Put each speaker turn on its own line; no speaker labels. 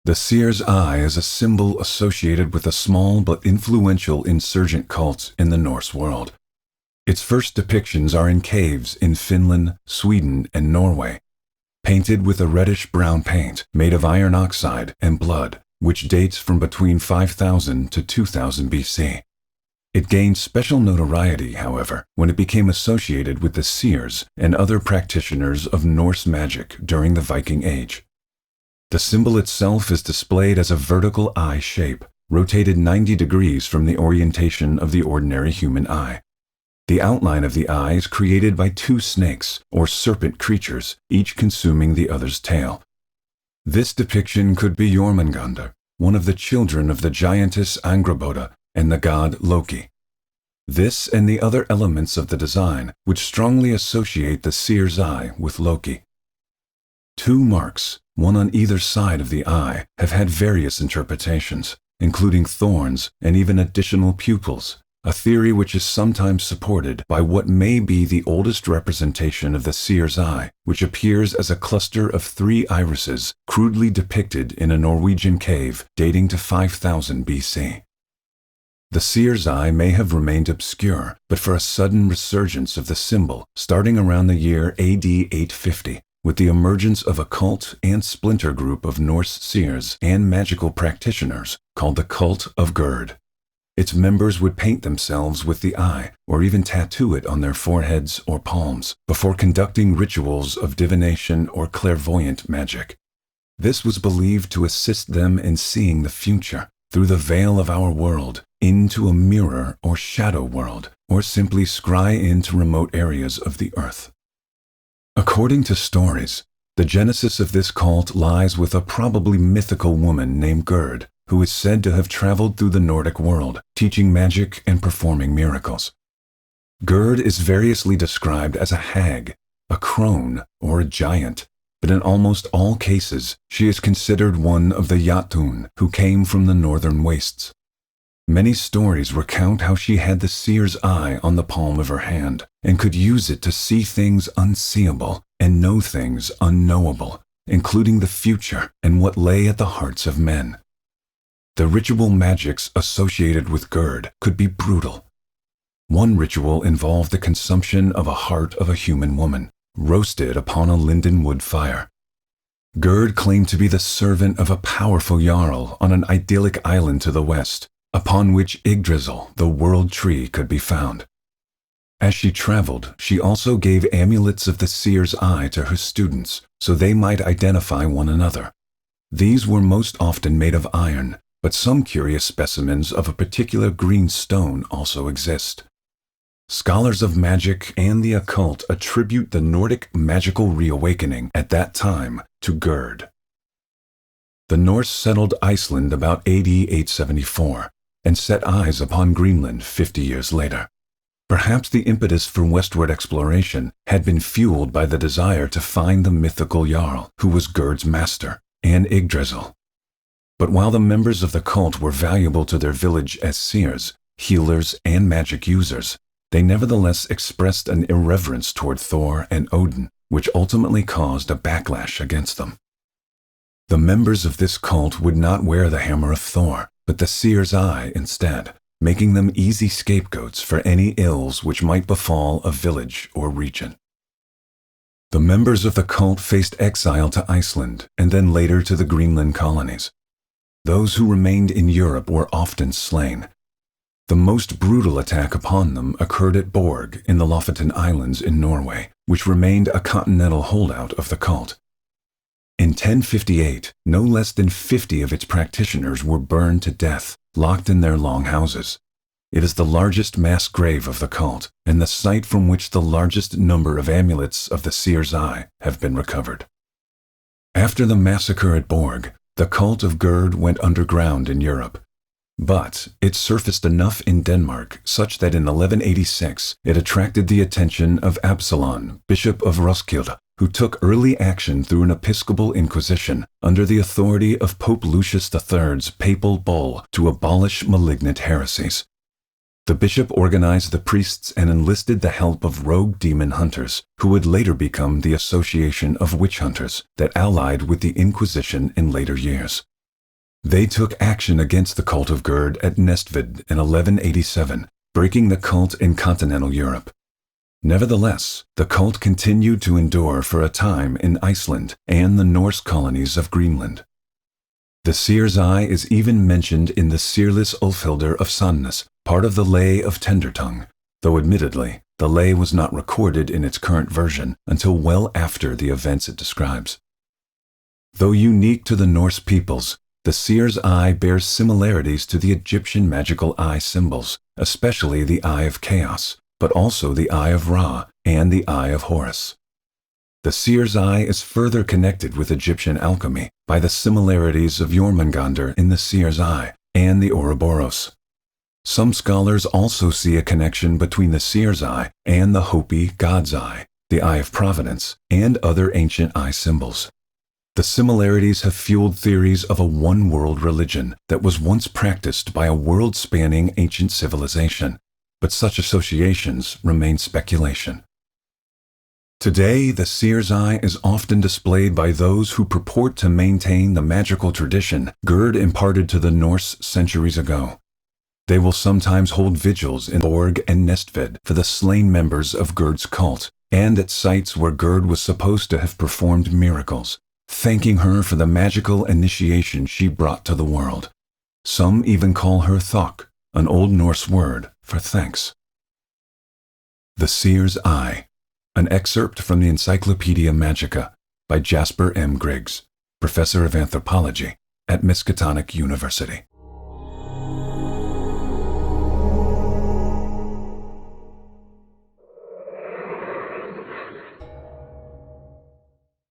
The seer's eye is a symbol associated with a small but influential insurgent cult in the Norse world. Its first depictions are in caves in Finland, Sweden, and Norway, painted with a reddish-brown paint made of iron oxide and blood, which dates from between 5000 to 2000 BC. It gained special notoriety, however, when it became associated with the seers and other practitioners of Norse magic during the Viking Age. The symbol itself is displayed as a vertical eye shape, rotated 90 degrees from the orientation of the ordinary human eye. The outline of the eye is created by two snakes, or serpent creatures, each consuming the other's tail. This depiction could be Jormungandr, one of the children of the giantess Angrboda and the god Loki. This and the other elements of the design would strongly associate the seer's eye with Loki. Two marks, one on either side of the eye, have had various interpretations, including thorns and even additional pupils, a theory which is sometimes supported by what may be the oldest representation of the seer's eye, which appears as a cluster of three irises crudely depicted in a Norwegian cave dating to 5000 BC. The seer's eye may have remained obscure, but for a sudden resurgence of the symbol starting around the year AD 850, with the emergence of a cult and splinter group of Norse seers and magical practitioners called the Cult of Gerd. Its members would paint themselves with the eye, or even tattoo it on their foreheads or palms, before conducting rituals of divination or clairvoyant magic. This was believed to assist them in seeing the future, through the veil of our world, into a mirror or shadow world, or simply scry into remote areas of the earth. According to stories, the genesis of this cult lies with a probably mythical woman named Gerd, who is said to have traveled through the Nordic world, teaching magic and performing miracles. Gerd is variously described as a hag, a crone, or a giant, but in almost all cases, she is considered one of the Jotun who came from the northern wastes. Many stories recount how she had the seer's eye on the palm of her hand and could use it to see things unseeable and know things unknowable, including the future and what lay at the hearts of men. The ritual magics associated with Gerd could be brutal. One ritual involved the consumption of a heart of a human woman, roasted upon a linden wood fire. Gerd claimed to be the servant of a powerful jarl on an idyllic island to the west, upon which Yggdrasil, the world tree, could be found. As she traveled, she also gave amulets of the seer's eye to her students, so they might identify one another. These were most often made of iron, but some curious specimens of a particular green stone also exist. Scholars of magic and the occult attribute the Nordic magical reawakening at that time to Gerd. The Norse settled Iceland about AD 874 and set eyes upon Greenland 50 years later. Perhaps the impetus for westward exploration had been fueled by the desire to find the mythical Jarl, who was Gerd's master, and Yggdrasil. But while the members of the cult were valuable to their village as seers, healers, and magic users, they nevertheless expressed an irreverence toward Thor and Odin, which ultimately caused a backlash against them. The members of this cult would not wear the hammer of Thor, but the seer's eye instead, making them easy scapegoats for any ills which might befall a village or region. The members of the cult faced exile to Iceland and then later to the Greenland colonies. Those who remained in Europe were often slain. The most brutal attack upon them occurred at Borg in the Lofoten Islands in Norway, which remained a continental holdout of the cult. In 1058, no less than 50 of its practitioners were burned to death, locked in their long houses. It is the largest mass grave of the cult, and the site from which the largest number of amulets of the seer's eye have been recovered. After the massacre at Borg, the cult of Gerd went underground in Europe. But it surfaced enough in Denmark such that in 1186 it attracted the attention of Absalon, Bishop of Roskilde, who took early action through an episcopal inquisition under the authority of Pope Lucius III's papal bull to abolish malignant heresies. The bishop organized the priests and enlisted the help of rogue demon hunters, who would later become the Association of Witch Hunters that allied with the Inquisition in later years. They took action against the cult of Gerd at Nestved in 1187, breaking the cult in continental Europe. Nevertheless, the cult continued to endure for a time in Iceland and the Norse colonies of Greenland. The Seer's Eye is even mentioned in the Seerless Ulfhildr of Sandnes, part of the Lay of Tendertongue, though admittedly, the lay was not recorded in its current version until well after the events it describes. Though unique to the Norse peoples, the Seer's Eye bears similarities to the Egyptian magical eye symbols, especially the Eye of Chaos, but also the Eye of Ra and the Eye of Horus. The Seer's Eye is further connected with Egyptian alchemy by the similarities of Jormungandr in the Seer's Eye and the Ouroboros. Some scholars also see a connection between the Seer's Eye and the Hopi God's Eye, the Eye of Providence, and other ancient eye symbols. The similarities have fueled theories of a one-world religion that was once practiced by a world-spanning ancient civilization, but such associations remain speculation. Today, the Seer's Eye is often displayed by those who purport to maintain the magical tradition Gerd imparted to the Norse centuries ago. They will sometimes hold vigils in Borg and Nestved for the slain members of Gerd's cult, and at sites where Gerd was supposed to have performed miracles, thanking her for the magical initiation she brought to the world. Some even call her Thok, an Old Norse word for thanks. The Seer's Eye, an excerpt from the Encyclopedia Magica by Jasper M. Griggs, Professor of Anthropology at Miskatonic University.